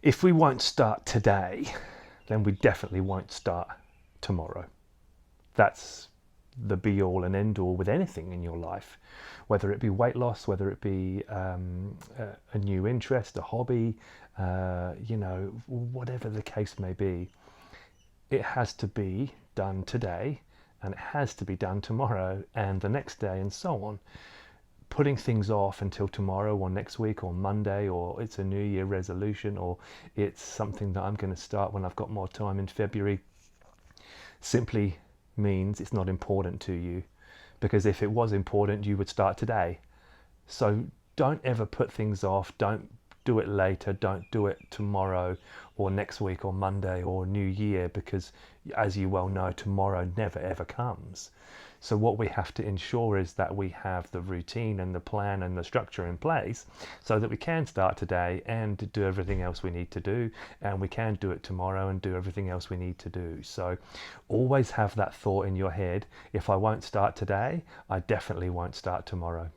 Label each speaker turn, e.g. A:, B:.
A: If we won't start today, then we definitely won't start tomorrow. That's the be all and end all with anything in your life, whether it be weight loss, whether it be a new interest, a hobby, whatever the case may be. It has to be done today, and it has to be done tomorrow and the next day, and so on. Putting things off until tomorrow or next week or Monday, or it's a New Year resolution, or it's something that I'm going to start when I've got more time in February, simply means it's not important to you. Because if it was important, you would start today. So don't ever put things off. Don't do it later. Don't do it tomorrow or next week or Monday or New Year, because as you well know, tomorrow never ever comes. So what we have to ensure is that we have the routine and the plan and the structure in place so that we can start today and do everything else we need to do, and we can do it tomorrow and do everything else we need to do. So always have that thought in your head: if I won't start today, I definitely won't start tomorrow.